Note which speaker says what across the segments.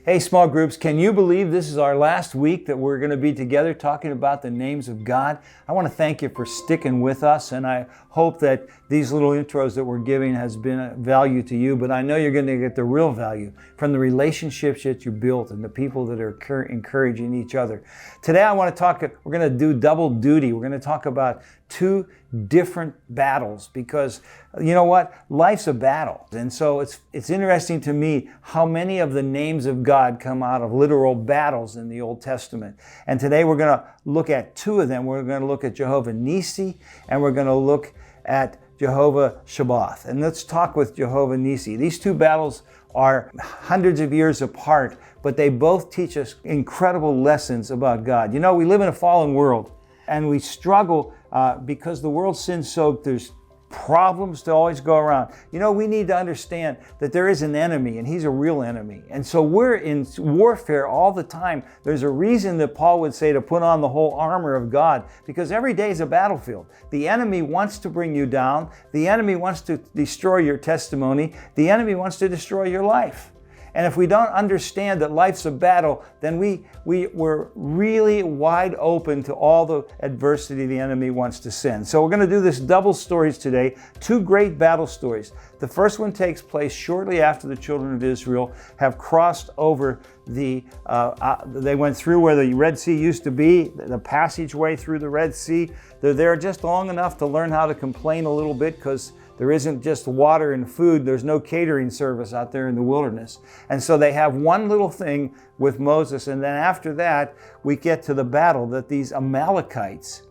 Speaker 1: Hey, small groups, can you believe this is our last week that we're going to be together talking about the names of God? I want to thank you for sticking with us, and I hope that these little intros that we're giving has been a value to you, but I know you're going to get the real value from the relationships that you built and the people that are encouraging each other. Today I want to talk, we're going to do double duty. We're going to talk about two different battles, because you know what? Life's a battle. And so it's interesting to me how many of the names of God come out of literal battles in the Old Testament. And today we're going to look at two of them. We're going to look at Jehovah Nissi, and we're going to look at Jehovah Shabbath. And let's talk with Jehovah Nissi. These two battles are hundreds of years apart, but they both teach us incredible lessons about God. You know, we live in a fallen world, and we struggle because the world's sin-soaked. There's problems to always go around. You know, we need to understand that there is an enemy, and he's a real enemy. And so we're in warfare all the time. There's a reason that Paul would say to put on the whole armor of God, because every day is a battlefield. The enemy wants to bring you down. The enemy wants to destroy your testimony. The enemy wants to destroy your life. And if we don't understand that life's a battle, then we're really wide open to all the adversity the enemy wants to send. So we're going to do this double stories today, two great battle stories. The first one takes place shortly after the children of Israel have crossed over they went through where the Red Sea used to be, the passageway through the Red Sea. They're there just long enough to learn how to complain a little bit, because there isn't just water and food. There's no catering service out there in the wilderness. And so they have one little thing with Moses. And then after that, we get to the battle that these Amalekites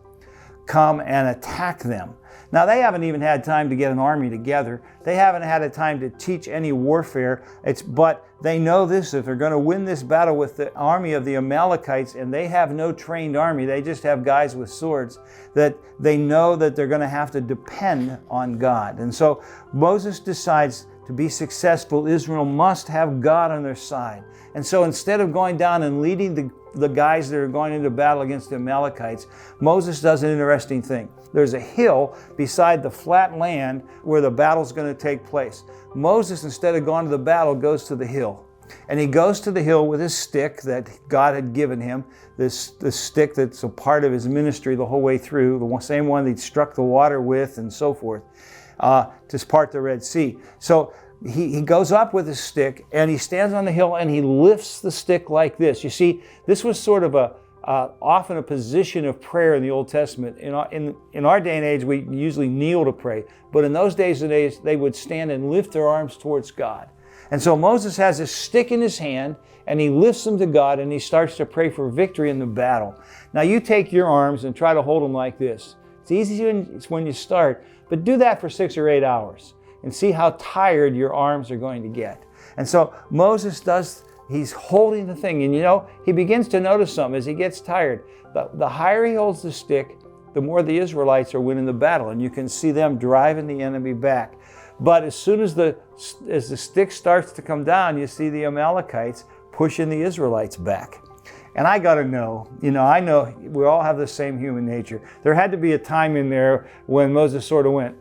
Speaker 1: come and attack them. Now, they haven't even had time to get an army together. They haven't had a time to teach any warfare. But they know this: if they're going to win this battle with the army of the Amalekites, and they have no trained army, they just have guys with swords, that they know that they're going to have to depend on God. And so Moses decides to be successful, Israel must have God on their side. And so instead of going down and leading the guys that are going into battle against the Amalekites, Moses does an interesting thing. There's a hill beside the flat land where the battle's going to take place. Moses, instead of going to the battle, goes to the hill. And he goes to the hill with his stick that God had given him, this stick that's a part of his ministry the whole way through, the same one that he struck the water with and so forth, to part the Red Sea. So he goes up with his stick, and he stands on the hill, and he lifts the stick like this. You see, this was sort of often a position of prayer in the Old Testament. In our day and age, we usually kneel to pray. But in those days and days, they would stand and lift their arms towards God. And so Moses has a stick in his hand, and he lifts them to God, and he starts to pray for victory in the battle. Now, you take your arms and try to hold them like this. It's easy when you start, but do that for 6 or 8 hours and see how tired your arms are going to get. And so Moses he's holding the thing, and you know, he begins to notice something as he gets tired. The higher he holds the stick, the more the Israelites are winning the battle, and you can see them driving the enemy back. But as soon as the stick starts to come down, you see the Amalekites pushing the Israelites back. And I got to know, I know we all have the same human nature. There had to be a time in there when Moses sort of went,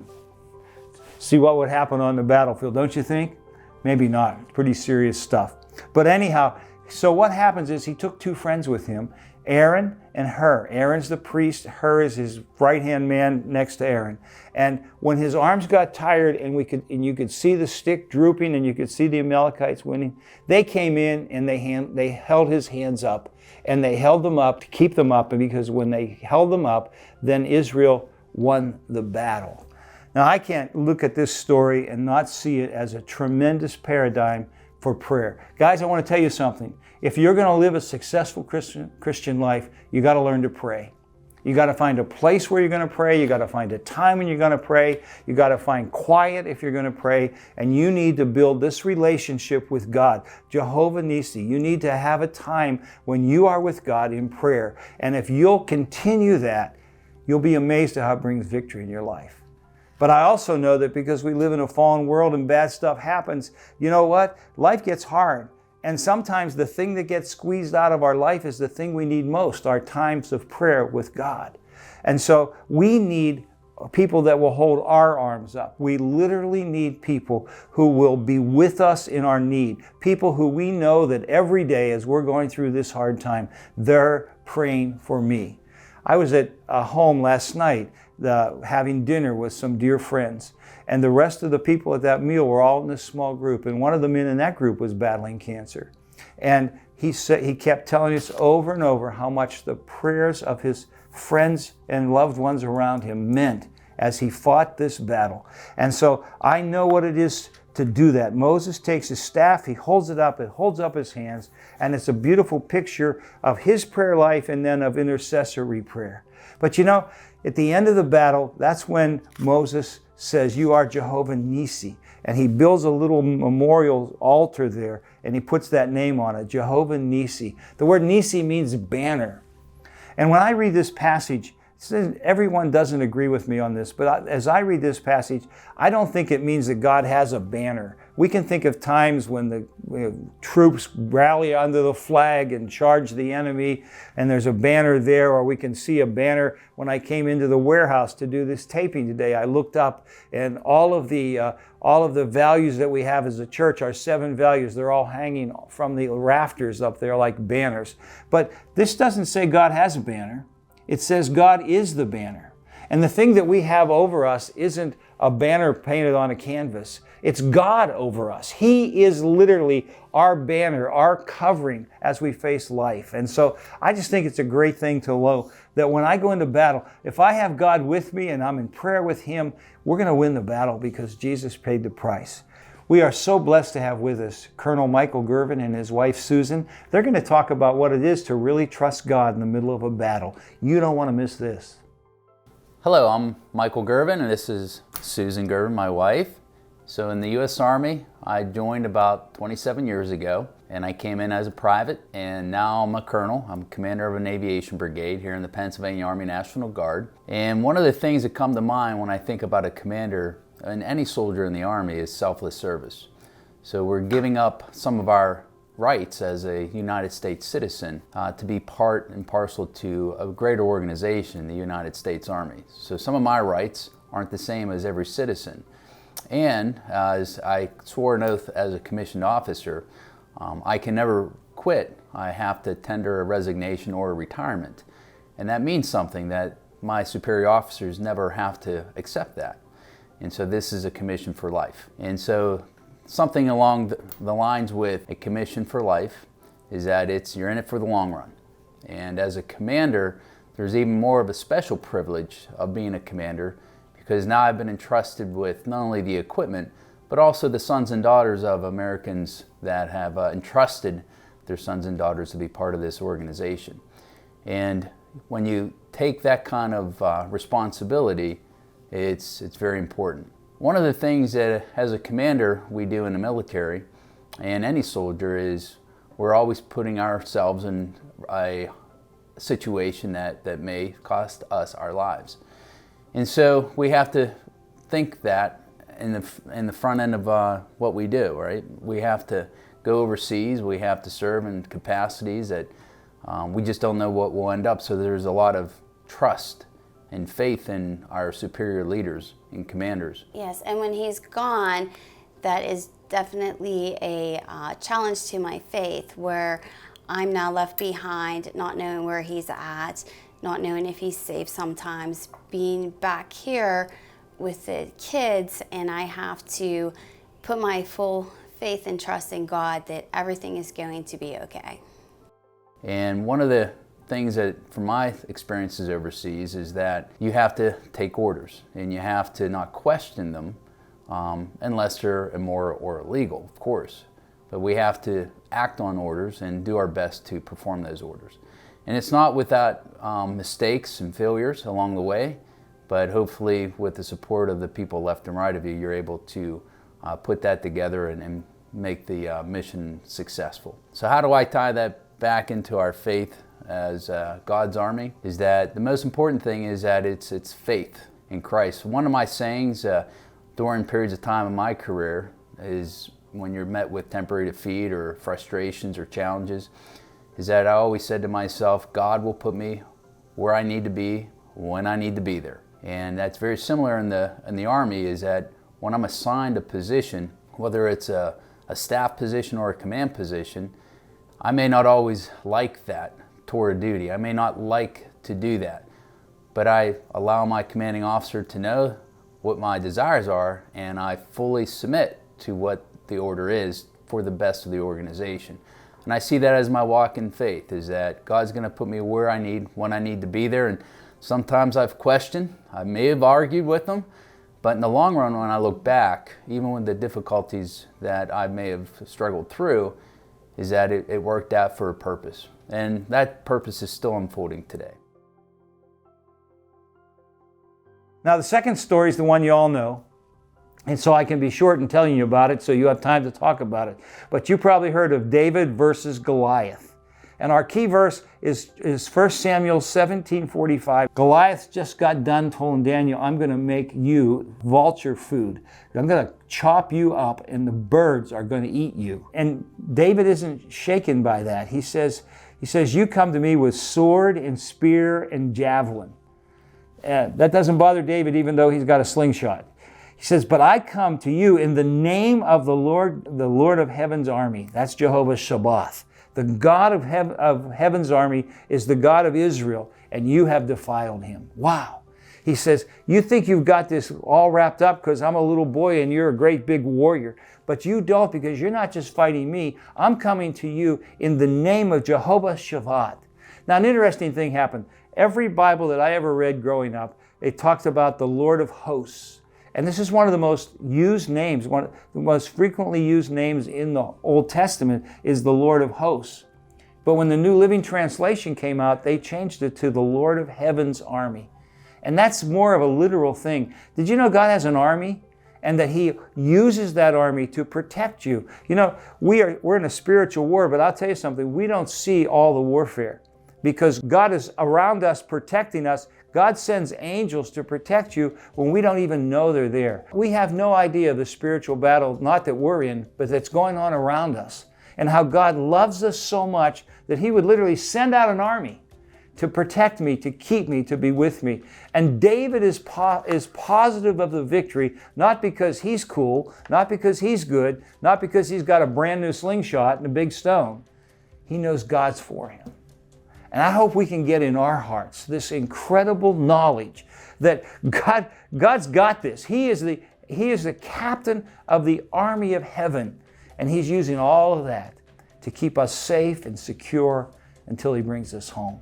Speaker 1: see what would happen on the battlefield, don't you think? Maybe not. Pretty serious stuff. But anyhow, so what happens is he took two friends with him, Aaron and Hur. Aaron's the priest, Hur is his right-hand man next to Aaron. And when his arms got tired and you could see the stick drooping and you could see the Amalekites winning, they came in and they held his hands up, and they held them up to keep them up, because when they held them up, then Israel won the battle. Now, I can't look at this story and not see it as a tremendous paradigm for prayer. Guys, I want to tell you something. If you're going to live a successful Christian life, you got to learn to pray. You got to find a place where you're going to pray. You got to find a time when you're going to pray. You got to find quiet if you're going to pray. And you need to build this relationship with God. Jehovah Nissi, you need to have a time when you are with God in prayer. And if you'll continue that, you'll be amazed at how it brings victory in your life. But I also know that because we live in a fallen world and bad stuff happens, you know what? Life gets hard. And sometimes the thing that gets squeezed out of our life is the thing we need most, our times of prayer with God. And so we need people that will hold our arms up. We literally need people who will be with us in our need. People who we know that every day as we're going through this hard time, they're praying for me. I was at a home last night having dinner with some dear friends. And the rest of the people at that meal were all in this small group. And one of the men in that group was battling cancer. And he kept telling us over and over how much the prayers of his friends and loved ones around him meant as he fought this battle. And so I know what it is to do that. Moses takes his staff, he holds it holds up his hands, and it's a beautiful picture of his prayer life and then of intercessory prayer. But you know, at the end of the battle, that's when Moses says, "You are Jehovah Nissi." And he builds a little memorial altar there, and he puts that name on it, Jehovah Nissi. The word Nissi means banner. And when I read this passage, everyone doesn't agree with me on this, but as I read this passage, I don't think it means that God has a banner. We can think of times when the troops rally under the flag and charge the enemy, and there's a banner there, or we can see a banner. When I came into the warehouse to do this taping today, I looked up, and all of the values that we have as a church, our 7 values, they're all hanging from the rafters up there like banners. But this doesn't say God has a banner. It says God is the banner. And the thing that we have over us isn't a banner painted on a canvas. It's God over us. He is literally our banner, our covering as we face life. And so I just think it's a great thing to know that when I go into battle, if I have God with me and I'm in prayer with Him, we're going to win the battle because Jesus paid the price. We are so blessed to have with us Colonel Michael Gervin and his wife Susan. They're going to talk about what it is to really trust God in the middle of a battle. You don't want to miss this.
Speaker 2: Hello, I'm Michael Gervin, and this is Susan Gervin, my wife. So in the U.S. Army, I joined about 27 years ago, and I came in as a private, and now I'm a colonel. I'm commander of an aviation brigade here in the Pennsylvania Army National Guard. And one of the things that come to mind when I think about a commander and any soldier in the Army is selfless service. So we're giving up some of our rights as a United States citizen to be part and parcel to a greater organization, the United States Army. So some of my rights aren't the same as every citizen. And as I swore an oath as a commissioned officer, I can never quit. I have to tender a resignation or a retirement. And that means something, that my superior officers never have to accept that. And so this is a commission for life. And so something along the lines with a commission for life is that you're in it for the long run. And as a commander, there's even more of a special privilege of being a commander, because now I've been entrusted with not only the equipment, but also the sons and daughters of Americans that have entrusted their sons and daughters to be part of this organization. And when you take that kind of responsibility, it's very important. One of the things that as a commander we do in the military and any soldier is we're always putting ourselves in a situation that may cost us our lives. And so we have to think that in the front end of what we do, right? We have to go overseas, we have to serve in capacities that we just don't know what will end up. So there's a lot of trust and faith in our superior leaders and commanders.
Speaker 3: Yes, and when he's gone, that is definitely a challenge to my faith, where I'm now left behind, not knowing where he's at, not knowing if he's safe sometimes, being back here with the kids, and I have to put my full faith and trust in God that everything is going to be okay.
Speaker 2: And one of the things that, from my experiences overseas, is that you have to take orders and you have to not question them unless they're immoral or illegal, of course. But we have to act on orders and do our best to perform those orders. And it's not without mistakes and failures along the way, but hopefully with the support of the people left and right of you, you're able to put that together and make the mission successful. So how do I tie that back into our faith as God's Army? Is that the most important thing is that it's faith in Christ. One of my sayings during periods of time in my career is when you're met with temporary defeat or frustrations or challenges, is that I always said to myself, God will put me where I need to be when I need to be there. And that's very similar in the Army, is that when I'm assigned a position, whether it's a staff position or a command position, I may not always like that tour of duty. I may not like to do that, but I allow my commanding officer to know what my desires are, and I fully submit to what the order is for the best of the organization. And I see that as my walk in faith, is that God's going to put me where I need, when I need to be there. And sometimes I've questioned, I may have argued with them, but in the long run, when I look back, even with the difficulties that I may have struggled through, is that it worked out for a purpose. And that purpose is still unfolding today.
Speaker 1: Now, the second story is the one you all know. And so I can be short in telling you about it so you have time to talk about it. But you probably heard of David versus Goliath. And our key verse is 1 Samuel 17:45. Goliath just got done telling Daniel, I'm going to make you vulture food. I'm going to chop you up and the birds are going to eat you. And David isn't shaken by that. He says, you come to me with sword and spear and javelin. That doesn't bother David even though he's got a slingshot. He says, but I come to you in the name of the Lord of heaven's army. That's Jehovah Shabbath. The God of heaven's army is the God of Israel, and you have defiled him. Wow. He says, you think you've got this all wrapped up because I'm a little boy and you're a great big warrior. But you don't, because you're not just fighting me. I'm coming to you in the name of Jehovah Shabbath. Now, an interesting thing happened. Every Bible that I ever read growing up, it talked about the Lord of hosts. And this is one of the most used names, one of the most frequently used names in the Old Testament is the Lord of hosts. But when the New Living Translation came out, they changed it to the Lord of heaven's army. And that's more of a literal thing. Did you know God has an army? And that he uses that army to protect you. You know, we're in a spiritual war, but I'll tell you something, we don't see all the warfare. Because God is around us, protecting us. God sends angels to protect you when we don't even know they're there. We have no idea of the spiritual battle, not that we're in, but that's going on around us. And how God loves us so much that he would literally send out an army to protect me, to keep me, to be with me. And David is positive of the victory, not because he's cool, not because he's good, not because he's got a brand new slingshot and a big stone. He knows God's for him. And I hope we can get in our hearts this incredible knowledge that God's got this. He is the captain of the army of heaven. And he's using all of that to keep us safe and secure until he brings us home.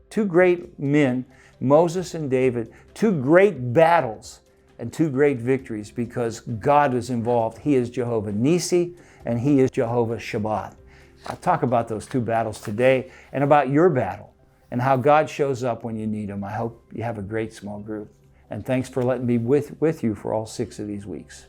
Speaker 1: Two great men, Moses and David, two great battles and two great victories because God is involved. He is Jehovah Nissi and he is Jehovah Shabbath. I'll talk about those two battles today and about your battle and how God shows up when you need him. I hope you have a great small group. And thanks for letting me be with you for all 6 of these weeks.